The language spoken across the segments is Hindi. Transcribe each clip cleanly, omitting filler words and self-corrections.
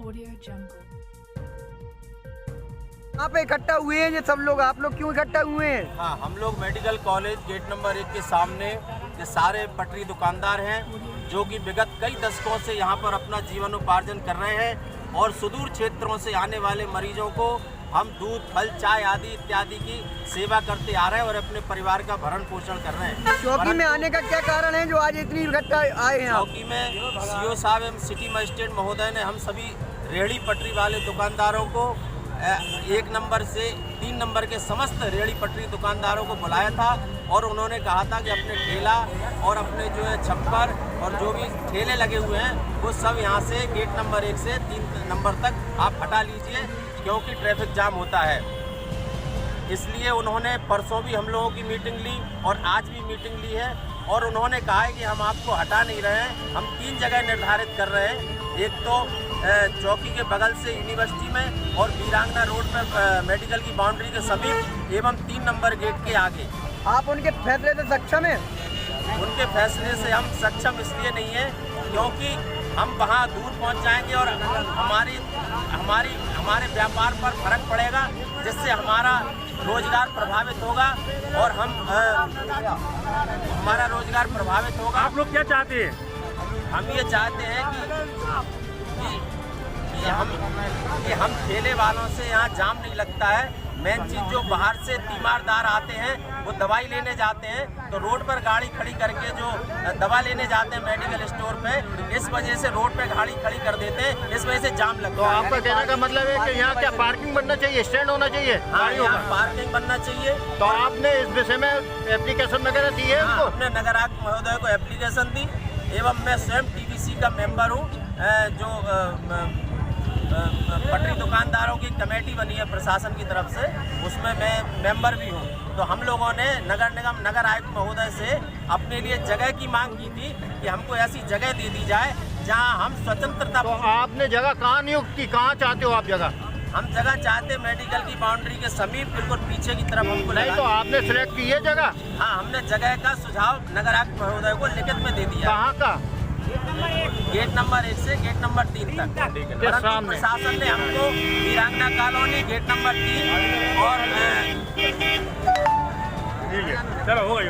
Audio Jungle. यहाँ पे इकट्ठा हुए हैं ये सब लोग, आप लोग क्यों इकट्ठा हुए हैं? हाँ, हम लोग मेडिकल कॉलेज गेट नंबर 1 के सामने ये सारे पटरी दुकानदार हैं जो कि विगत कई दशकों से यहाँ पर अपना जीवनोपार्जन कर रहे हैं और सुदूर क्षेत्रों से आने वाले मरीजों को हम दूध, फल, चाय आदि इत्यादि की सेवा करते आ रहे हैं और अपने परिवार का भरण पोषण कर रहे हैं। चौकी में आने का क्या कारण है जो आज इतनी इकट्ठा आए हैं? चौकी में सीओ साहब एवं सिटी मजिस्ट्रेट महोदय ने हम सभी रेहड़ी पटरी वाले दुकानदारों को 1 नंबर से 3 नंबर के समस्त रेहड़ी पटरी दुकानदारों को बुलाया था और उन्होंने कहा था कि अपने ठेला और अपने जो है छप्पर और जो भी ठेले लगे हुए हैं वो सब यहाँ से गेट नंबर 1 से 3 नंबर तक आप हटा लीजिए क्योंकि ट्रैफिक जाम होता है। इसलिए उन्होंने परसों भी हम लोगों की मीटिंग ली और आज भी मीटिंग ली है और उन्होंने कहा है कि हम आपको हटा नहीं रहे हैं, हम 3 जगह निर्धारित कर रहे हैं। एक तो चौकी के बगल से यूनिवर्सिटी में और वीरांगना रोड पर मेडिकल की बाउंड्री के समीप एवं 3 नंबर गेट के आगे। आप उनके फैसले से सक्षम हैं? उनके फैसले से हम सक्षम इसलिए नहीं है क्योंकि हम वहाँ दूर पहुँच जाएंगे और हमारे व्यापार पर फर्क पड़ेगा जिससे हमारा रोजगार प्रभावित होगा और हमारा रोजगार प्रभावित होगा। आप लोग क्या चाहते हैं? हम ये चाहते हैं कि हम ठेले वालों से यहाँ जाम नहीं लगता है। मेन चीज़ जो बाहर से तीमारदार आते हैं वो दवाई लेने जाते हैं तो रोड पर गाड़ी खड़ी करके जो दवा लेने जाते हैं मेडिकल स्टोर पे, इस वजह से रोड पे गाड़ी खड़ी कर देते हैं, इस वजह से जाम लगता है। तो आपका कहने का मतलब है कि यहाँ क्या पार्किंग बनना चाहिए, स्टैंड होना चाहिए? हाँ, यहाँ पार्किंग बनना चाहिए। तो आपने इस विषय में एप्लीकेशन वगैरह दी है? हाँ, हमने नगर आयुक्त महोदय को एप्लीकेशन दी एवं मैं स्वयं TBC का मेंबर हूँ जो पटरी दुकानदारों की कमेटी बनी है प्रशासन की तरफ से, उसमें मैं मेंबर भी हूँ। तो हम लोगों ने नगर निगम नगर आयुक्त महोदय से अपने लिए जगह की मांग की थी कि हमको ऐसी जगह दे दी जाए जहाँ हम स्वतंत्रता। तो आपने जगह कहाँ नियुक्त की, कहाँ चाहते हो आप जगह? हम जगह चाहते मेडिकल की बाउंड्री के समीप बिल्कुल पीछे की तरफ हमको नहीं। तो आपने सिलेक्ट की है जगह? हाँ, हमने जगह का सुझाव नगर आयुक्त महोदय को लिखित में दे दिया। कहाँ का? गेट नंबर 1 से गेट नंबर 3 तक। परंतु प्रशासन ने हमको वीरांगना कॉलोनी गेट नंबर 3 और चलो हो गई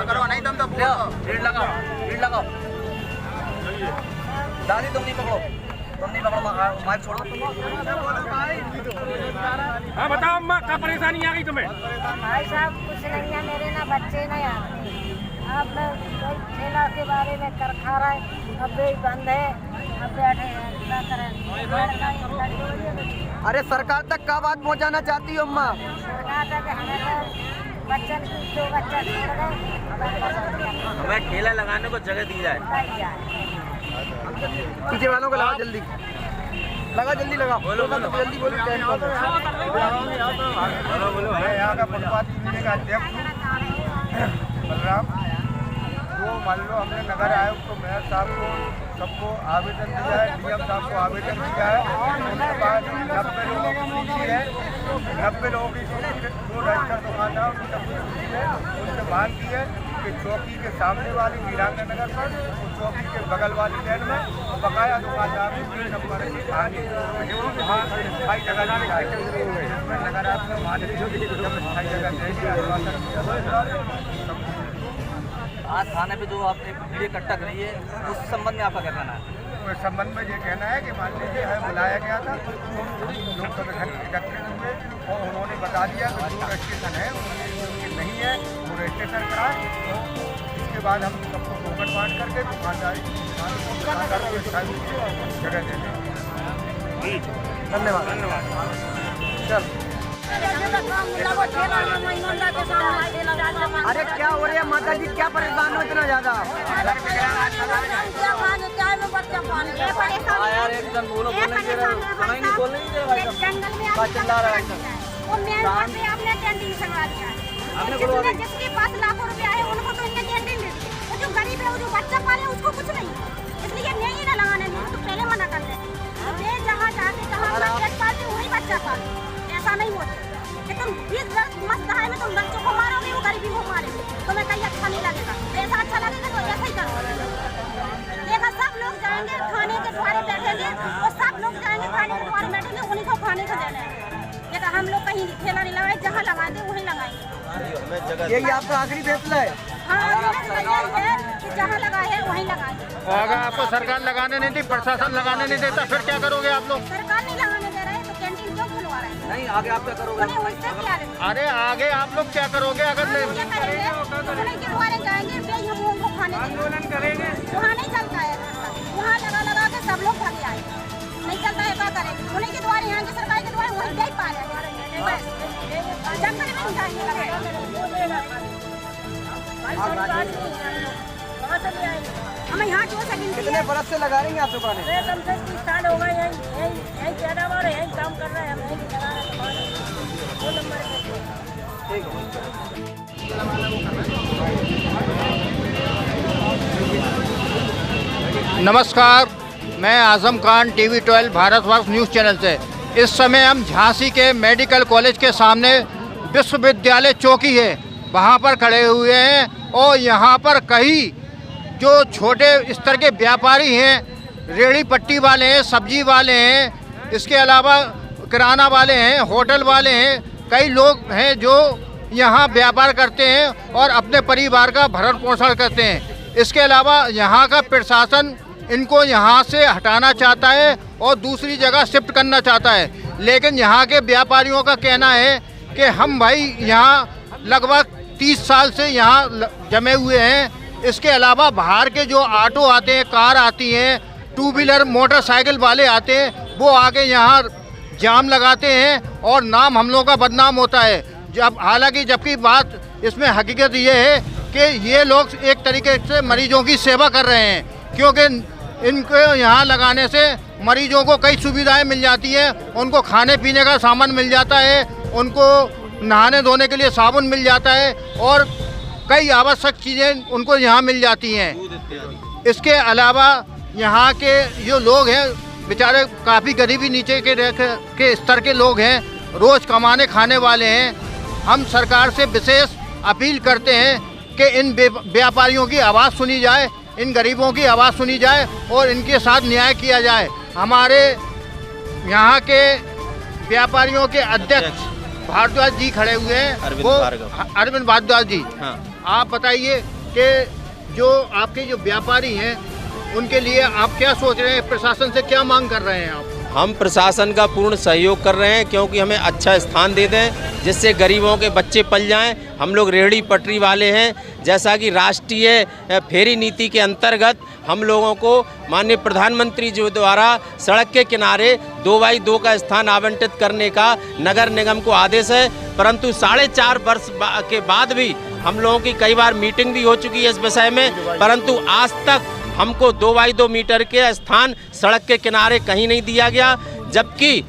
करो नहीं तुम तो भीड़ लगाओ दादी तुम नहीं पकड़ो माइक छोड़ो। हाँ बताओ अम्मा, क्या परेशानी आ गई तुम्हें? भाई साहब कुछ नहीं है, मेरे ना बच्चे नहीं आ रहे। अब ठेला के बारे में कर खा रहा है, अब भी बंद है, अब बैठे हैं क्या करें। अरे सरकार तक क्या बात पहुंचाना चाहती हो अम्मा? सरकार तक हमें तो बच्चन की 2 बच्चा छोड़ गए, हमें ठेला लगाने को जगह दी जाए। पीछे वालों को लगाओ जल्दी, जल्दी लगाओ। बोलो जल्दी बोलो। मैं यहाँ का फुटपाथ यूनियन का अध्यक्ष हूँ बलराम। वो मान लो हमने नगर आयुक्त को, मेयर साहब को, सबको आवेदन दिया है, DM साहब को आवेदन दिया है। उनके पास 90 लोगों की सूची है, 90 लोगों की सूची, 2 रजिस्टर दुकानदार उनकी सबकी सूची है। उनसे मांग की है कि चौकी के सामने वाली वीरांगना नगर पर, चौकी के बगल वाली लैन में बकाया दुकानदार 3 नंबर की आगे वहाँ स्थायी जगह दी जाए। नगर आयुक्त ने मान स्थायी जगह देगी। आज थाने पे जो आपने भीड़ इकट्ठा करी है उस संबंध में आपका क्या कहना है? उस संबंध में ये कहना है कि मान लीजिए है बुलाया गया था, लोग सब एकत्रित हुए और उन्होंने बता दिया कि जो रजिस्ट्रेशन है उनकी नहीं है, वो रजिस्ट्रेशन कराए। तो इसके बाद हम सबको टोकन बांट करके दुकानदारों को जगह दे देंगे। धन्यवाद। चल अरे क्या हो रहा है माता जी, क्या परेशान हो इतना ज्यादा? यार एकदम बोलो नहीं दे रहे, नहीं बोलने नहीं दे रहे भाई, चिल्ला रहा है एकदम। जिसके पास लाखों रुपया है उनको तो इनने कैंटीन दे दी, वो जो गरीब है, वो जो बच्चा पाले उसको कुछ नहीं, इसलिए नहीं ना लगाने में तो पहले मना कर दे। जहाँ जाके कहाँ वही बच्चा पाले, ऐसा नहीं होता कि तुम 20 मस्त है में तुम बच्चों को मारोगे, वो गरीबी को मारोगे, तुम्हें कहीं अच्छा नहीं लगेगा। ऐसा अच्छा लगेगा तो ऐसा ही करो। देखा सब लोग जाएंगे खाने के द्वारे बैठेंगे और सब लोग जाएंगे खाने के द्वार बैठेंगे, उन्हीं को खाने को देना है। ये तो हम लोग कहीं ठेला नहीं लगाए, जहाँ लगा दे वहीं लगाएंगे। यही आपका आखिरी फैसला है? हाँ, यही है कि जहाँ लगा है वहीं लगाएंगे। और अगर आपको सरकार लगाने नहीं दी, प्रशासन लगाने नहीं देता, फिर क्या करोगे आप लोग? सरकार नहीं लगाने दे रहे हैं तो कैंटीन क्यों खुलवा रहे हैं? नहीं, आगे आप क्या करोगे? उन्हें उससे क्या है? अरे आगे आप लोग क्या करोगे अगर हम नहीं? क्या करेंगे? उन्हीं के द्वारे जाएंगे, फिर हम उनको खाने देंगे। वहाँ नहीं चलता है, वहाँ लगा के सब लोग भागे आए, नहीं चलता है, क्या करेंगे? उन्हीं के द्वारे, यहाँ की सरकार के द्वारे वहीं नहीं पा रहे हैं, जंगल में जाएंगे। हम यहाँ जो से गिनती कितने बरस से लगा रही हैं आप दुकानें? कम से 30 साल हो गए, यही पैदावार है, यही काम कर रहे हैं हम, यही लगा रहे हैं। 2 नंबर ठीक है। नमस्कार, मैं Azam Khan, TV 12 Bharatvarsh news channel से। इस समय हम झांसी के मेडिकल कॉलेज के सामने विश्वविद्यालय चौकी है, वहाँ पर खड़े हुए हैं और यहाँ पर कई जो छोटे स्तर के व्यापारी हैं, रेहड़ी पट्टी वाले हैं, सब्जी वाले हैं, इसके अलावा किराना वाले हैं, होटल वाले हैं, कई लोग हैं जो यहाँ व्यापार करते हैं और अपने परिवार का भरण पोषण करते हैं। इसके अलावा यहाँ का प्रशासन इनको यहाँ से हटाना चाहता है और दूसरी जगह शिफ्ट करना चाहता है, लेकिन यहाँ के व्यापारियों का कहना है कि हम भाई यहाँ लगभग 30 साल से यहाँ जमे हुए हैं। इसके अलावा बाहर के जो ऑटो आते हैं, कार आती हैं, 2 व्हीलर मोटरसाइकिल वाले आते हैं, वो आके यहाँ जाम लगाते हैं और नाम हम लोगों का बदनाम होता है। हालांकि जबकि बात इसमें हकीकत ये है कि ये लोग एक तरीके से मरीजों की सेवा कर रहे हैं, क्योंकि इनको यहाँ लगाने से मरीजों को कई सुविधाएं मिल जाती हैं, उनको खाने पीने का सामान मिल जाता है, उनको नहाने धोने के लिए साबुन मिल जाता है और कई आवश्यक चीज़ें उनको यहाँ मिल जाती हैं। इसके अलावा यहाँ के जो लोग हैं बेचारे काफ़ी गरीबी नीचे के स्तर के लोग हैं, रोज़ कमाने खाने वाले हैं। हम सरकार से विशेष अपील करते हैं कि इन व्यापारियों की आवाज़ सुनी जाए, इन गरीबों की आवाज़ सुनी जाए और इनके साथ न्याय किया जाए। हमारे यहाँ के व्यापारियों के अध्यक्ष भारद्वाज जी खड़े हुए हैं, वो अरविंद भारद्वाज जी। हाँ। आप बताइए कि जो आपके जो व्यापारी हैं उनके लिए आप क्या सोच रहे हैं, प्रशासन से क्या मांग कर रहे हैं आप? हम प्रशासन का पूर्ण सहयोग कर रहे हैं, क्योंकि हमें अच्छा स्थान दे दें जिससे गरीबों के बच्चे पल जाएं। हम लोग रेहड़ी पटरी वाले हैं, जैसा कि राष्ट्रीय फेरी नीति के अंतर्गत हम लोगों को माननीय प्रधानमंत्री जी द्वारा सड़क के किनारे 2x2 का स्थान आवंटित करने का नगर निगम को आदेश है, परंतु 4.5 वर्ष के बाद भी हम लोगों की कई बार मीटिंग भी हो चुकी है इस विषय में, परंतु आज तक हमको 2x2 मीटर के स्थान सड़क के किनारे कहीं नहीं दिया गया। जबकि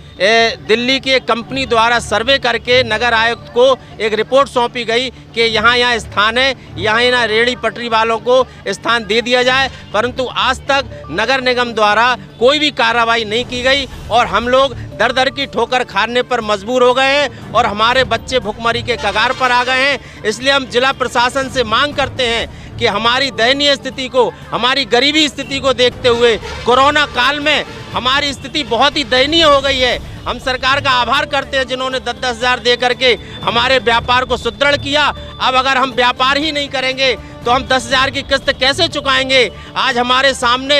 दिल्ली की एक कंपनी द्वारा सर्वे करके नगर आयुक्त को एक रिपोर्ट सौंपी गई कि यहाँ स्थान है, यहाँ रेहड़ी पटरी वालों को स्थान दे दिया जाए, परंतु आज तक नगर निगम द्वारा कोई भी कार्रवाई नहीं की गई और हम लोग दर दर की ठोकर खाने पर मजबूर हो गए हैं और हमारे बच्चे भुखमरी के कगार पर आ गए हैं। इसलिए हम जिला प्रशासन से मांग करते हैं कि हमारी दयनीय स्थिति को, हमारी गरीबी स्थिति को देखते हुए कोरोना काल में हमारी स्थिति बहुत ही दयनीय हो गई है। हम सरकार का आभार करते हैं जिन्होंने 10-10 हज़ार दे करके हमारे व्यापार को सुदृढ़ किया। अब अगर हम व्यापार ही नहीं करेंगे तो हम 10,000 की किस्त कैसे चुकाएंगे? आज हमारे सामने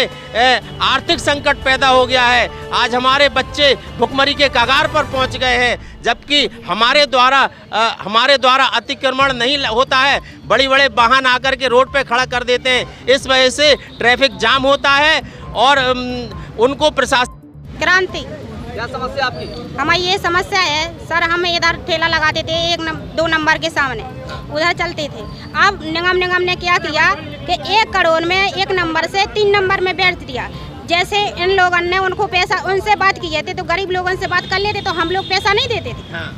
आर्थिक संकट पैदा हो गया है, आज हमारे बच्चे भुखमरी के कगार पर पहुंच गए हैं, जबकि हमारे द्वारा अतिक्रमण नहीं होता है, बड़े बड़े वाहन आकर के रोड पे खड़ा कर देते हैं। इस वजह से ट्रैफिक जाम होता है और उनको प्रशासन। क्रांति, क्या समस्या आपकी? हमारी ये समस्या है सर, हम इधर ठेला लगाते थे 1-2 नंबर के सामने, उधर चलते थे। अब निगम ने क्या किया कि 1 करोड़ में 1 नंबर से 3 नंबर में बेच दिया। जैसे इन लोगों ने उनको पैसा, उनसे बात किए थे तो गरीब लोगों से बात कर लेते तो हम लोग पैसा नहीं देते थे। हाँ।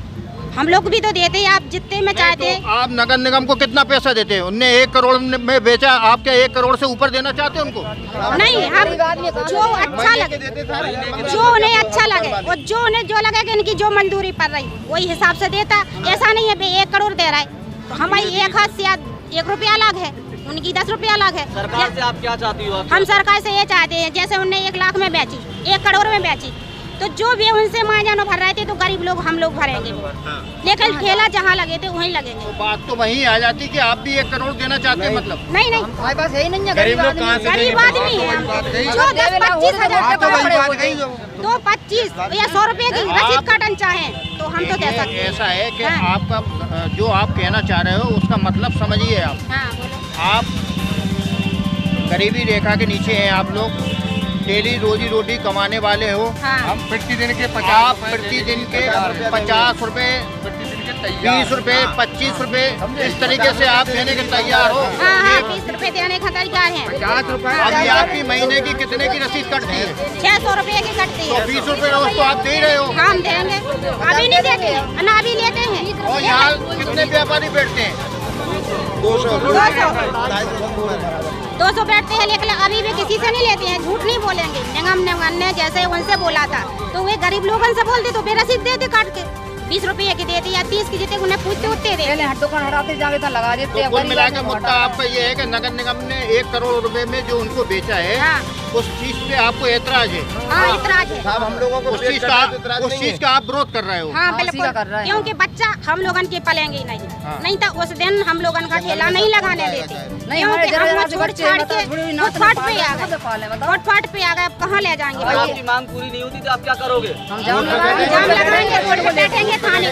हम लोग भी तो देते, आप जितने में चाहते। तो आप नगर निगम को कितना पैसा देते हैं? उनने 1 करोड़ में बेचा, आप क्या 1 करोड़ से ऊपर देना चाहते हैं उनको? नहीं, हम जो अच्छा लगे, जो उन्हें अच्छा लगे और जो उन्हें जो लगे कि इनकी जो मंजूरी पड़ रही वही हिसाब से देता। ऐसा नहीं है 1 करोड़ दे रहा है तो हमारी 1 हाथ से 1 रुपया अलग है, उनकी 10 रुपये अलग है। सरकार से आप क्या चाहती हो? हम सरकार से ये चाहते हैं, जैसे उनने 1 लाख में बेची, 1 करोड़ में बेची, तो जो भी उनसे महाजनों भर रहे थे तो गरीब लोग हम लोग भरेंगे, लेकिन ठेला जहाँ लगे थे वहीं लगेंगे। तो बात तो वहीं आ जाती कि आप भी 1 करोड़ देना चाहते हैं मतलब? नहीं नहीं, हमारे पास है ही नहीं है, गरीब लोग कहाँ से गरीब आदमी है हम। जो 10-25 हजार तो वही बात गई जो तो 25 या 100 रुपए की रसीद काटन चाहें तो हम तो दे सकते हैं। ऐसा है कि हाँ। आपका जो आप कहना चाह रहे हो उसका मतलब समझिए आप। हाँ बोलो। आप गरीबी रेखा के नीचे हैं आप लोग, डेली रोजी रोटी कमाने वाले हो। हाँ। हम प्रतिदिन के आप प्रतिदिन के 50 रुपए, 20 रुपए, 25 रुपए इस तरीके से आप देने के तैयार हो। हाँ हाँ 20 रुपए देने का तरीका है। 50 रुपए अभी आपकी महीने की कितने की रसीद कटती है? 600 रुपए की कटती तो है। 20 रुपए रोज तो आप दे ही रहे हो। हम देंगे, अभी नहीं देते हैं ना, अभी लेते हैं। और यहाँ कितने व्यापारी बैठते हैं? 200 बैठते हैं, लेकिन अभी भी किसी से नहीं लेते हैं, झूठ नहीं बोलेंगे। निगम ने जैसे उनसे बोला था तो वे गरीब लोगों से बोलते तो बेरसीद देते काट के, 20 रुपए की देते या 30 की देते, उन्हें पूछते उठते देते। पहले दुकान हटाते जाके तो लगा देते। तो कुल मिला के मुद्दा आपका ये है कि नगर निगम ने 1 करोड़ रुपए में जो उनको बेचा है हाँ। उस चीज पे आपको ऐतराज है? हाँ इतराज है। साहब हम लोगों को उस चीज का आप विरोध कर रहे हो? हाँ उसी का कर रहा बिल्कुल, है। क्योंकि बच्चा हम लोगन के पलेंगे ही नहीं। हाँ। नहीं तो उस दिन हम लोगन का ठेला नहीं लगाने देते, नहीं, हमारे क्योंकि हम जरा वो से छोड़ बच्चे छाड़ मतलब के थोड़ी फुटपाथ पे आ कहाँ से पाले गए, बताओ? फुटपाथ पे आ गए, अब कहाँ ले जाएंगे अगर बच्चे? आपकी मांग पूरी नहीं होती तो आप क्या करोगे? हम जाम जाम लगाएंगे, रोड पे बैठेंगे, थाने